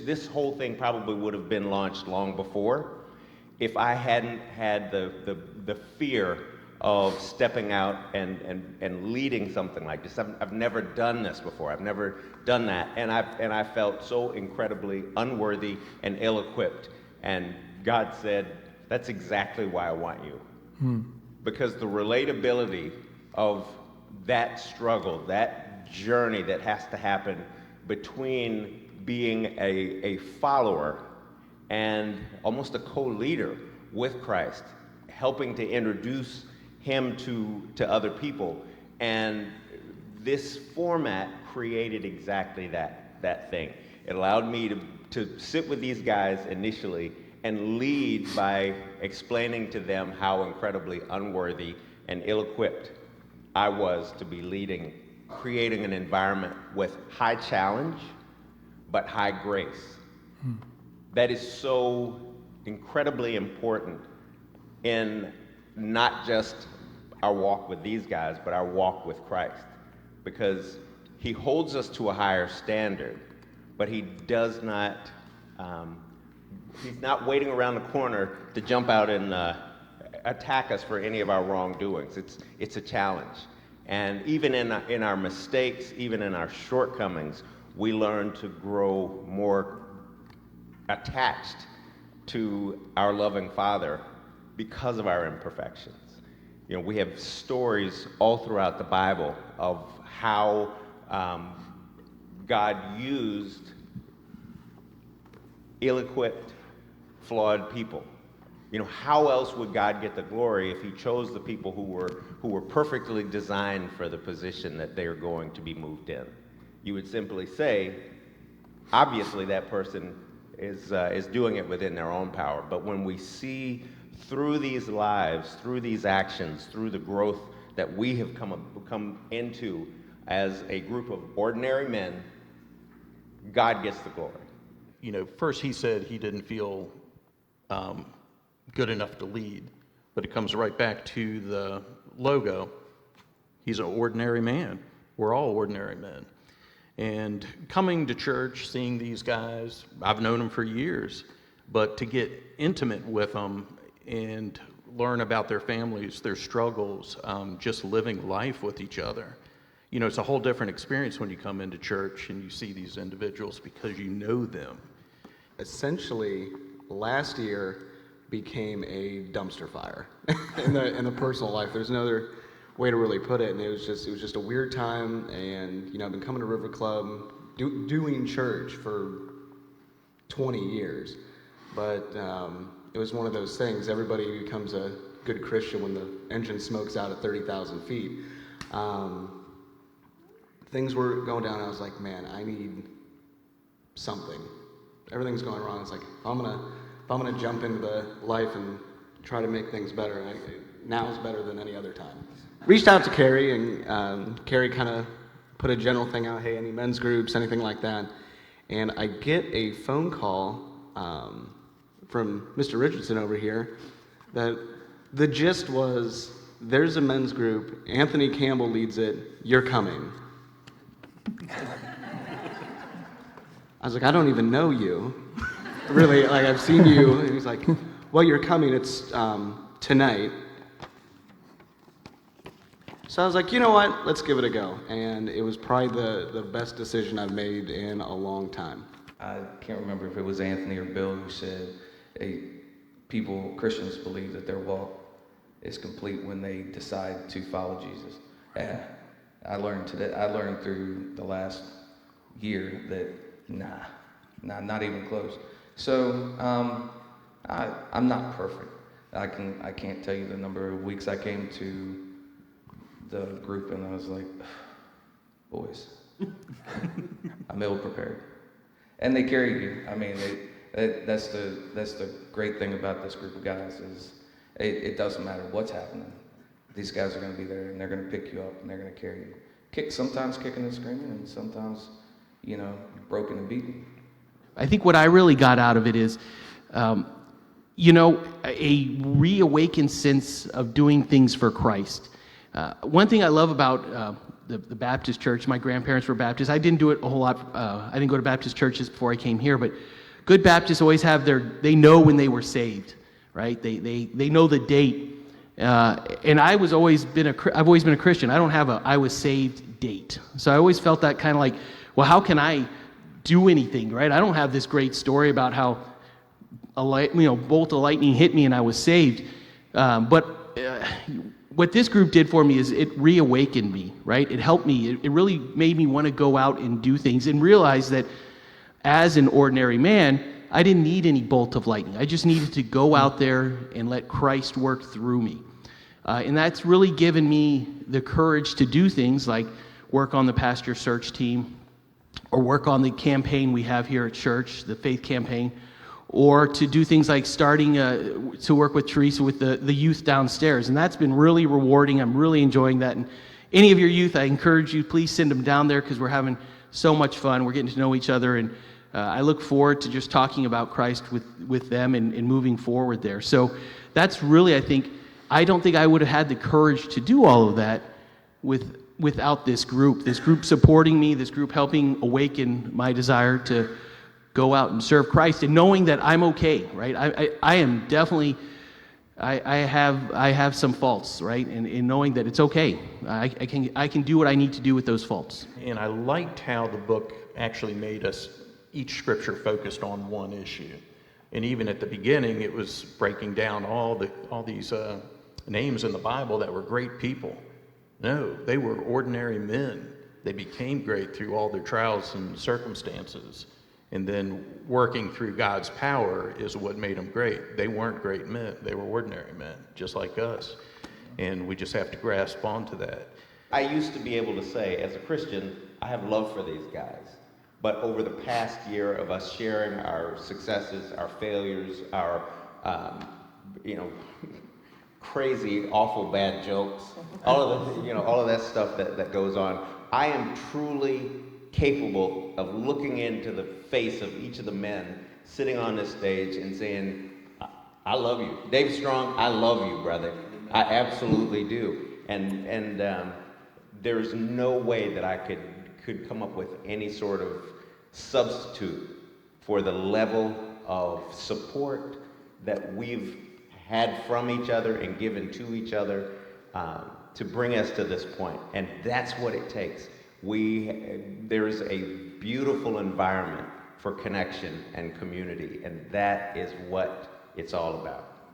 this whole thing probably would have been launched long before if I hadn't had the fear of stepping out and leading something like this. I've never done this before. I've never done that, and I felt so incredibly unworthy and ill-equipped. And God said, "That's exactly why I want you." Because the relatability of that struggle, that journey that has to happen between being a follower and almost a co-leader with Christ, helping to introduce him to other people. And this format created exactly that thing. It allowed me to sit with these guys initially and lead by explaining to them how incredibly unworthy and ill-equipped I was to be leading, creating an environment with high challenge, but high grace. That is so incredibly important in not just our walk with these guys, but our walk with Christ. Because he holds us to a higher standard, but he does not, he's not waiting around the corner to jump out and attack us for any of our wrongdoings. It's a challenge. And even in our mistakes, even in our shortcomings, we learn to grow more attached to our loving Father because of our imperfections. You know, we have stories all throughout the Bible of how God used ill-equipped, flawed people. You know, how else would God get the glory if he chose the people who were perfectly designed for the position that they are going to be moved in? You would simply say, obviously that person is doing it within their own power. But when we see through these lives, through these actions, through the growth that we have come into as a group of ordinary men, God gets the glory. You know, first he said he didn't feel good enough to lead, but it comes right back to the logo. He's an ordinary man. We're all ordinary men. And coming to church, seeing these guys, I've known them for years, but to get intimate with them and learn about their families, their struggles, just living life with each other. You know, it's a whole different experience when you come into church and you see these individuals because you know them. Essentially, last year became a dumpster fire in the personal life. There's no other way to really put it, and it was just a weird time. And you know, I've been coming to River Club, doing church for 20 years, but it was one of those things. Everybody becomes a good Christian when the engine smokes out at 30,000 feet. Things were going down, and I was like, man, I need something. Everything's going wrong. It's like, if I'm gonna jump into the life and try to make things better, now is better than any other time. Reached out to Carrie, and Carrie kind of put a general thing out, hey, any men's groups, anything like that. And I get a phone call from Mr. Richardson over here that the gist was, there's a men's group, Anthony Campbell leads it, you're coming. I was like, I don't even know you. Really, like, I've seen you. And he's like, well, you're coming, it's tonight. So I was like, you know what, let's give it a go. And it was probably the best decision I've made in a long time. I can't remember if it was Anthony or Bill who said, hey, Christians believe that their walk is complete when they decide to follow Jesus. And I learned through the last year that not even close. So I'm not perfect. I can't tell you the number of weeks I came to the group and I was like, boys, I'm ill prepared. And they carried you. I mean, that's the great thing about this group of guys is it doesn't matter what's happening. These guys are going to be there and they're going to pick you up and they're going to carry you. Sometimes kicking and screaming, and sometimes, you know, broken and beaten. I think what I really got out of it is, you know, a reawakened sense of doing things for Christ. One thing I love about the Baptist church. My grandparents were Baptist. I didn't do it a whole lot. I didn't go to Baptist churches before I came here, but good Baptists always have they know when they were saved, right? They know the date. And I've always been a Christian. I don't have a I was saved date. So I always felt that kind of like, well, how can I do anything, right? I don't have this great story about how bolt of lightning hit me and I was saved. But what this group did for me is it reawakened me, right? It helped me. It really made me want to go out and do things and realize that as an ordinary man, I didn't need any bolt of lightning. I just needed to go out there and let Christ work through me. And that's really given me the courage to do things like work on the pastor search team, or work on the campaign we have here at church, the faith campaign, or to do things like starting to work with Teresa with the youth downstairs. And that's been really rewarding. I'm really enjoying that. And any of your youth, I encourage you, please send them down there because we're having so much fun. We're getting to know each other, and I look forward to just talking about Christ with them and moving forward there. So that's really, I don't think I would have had the courage to do all of that without this group supporting me, this group helping awaken my desire to go out and serve Christ, and knowing that I'm okay, right? I am definitely, I have some faults, right? And knowing that it's okay. I can do what I need to do with those faults. And I liked how the book actually made us, each scripture focused on one issue. And even at the beginning, it was breaking down all these names in the Bible that were great people. No, they were ordinary men. They became great through all their trials and circumstances. And then working through God's power is what made them great. They weren't great men. They were ordinary men, just like us. And we just have to grasp onto that. I used to be able to say, as a Christian, I have love for these guys. But over the past year of us sharing our successes, our failures, our, crazy, awful, bad jokes, all of that stuff that goes on, I am truly capable of looking into the face of each of the men sitting on this stage and saying, I love you. Dave Strong, I love you, brother. I absolutely do. And there's no way that I could come up with any sort of substitute for the level of support that we've had from each other and given to each other to bring us to this point. And that's what it takes. There's a beautiful environment for connection and community, and that is what it's all about.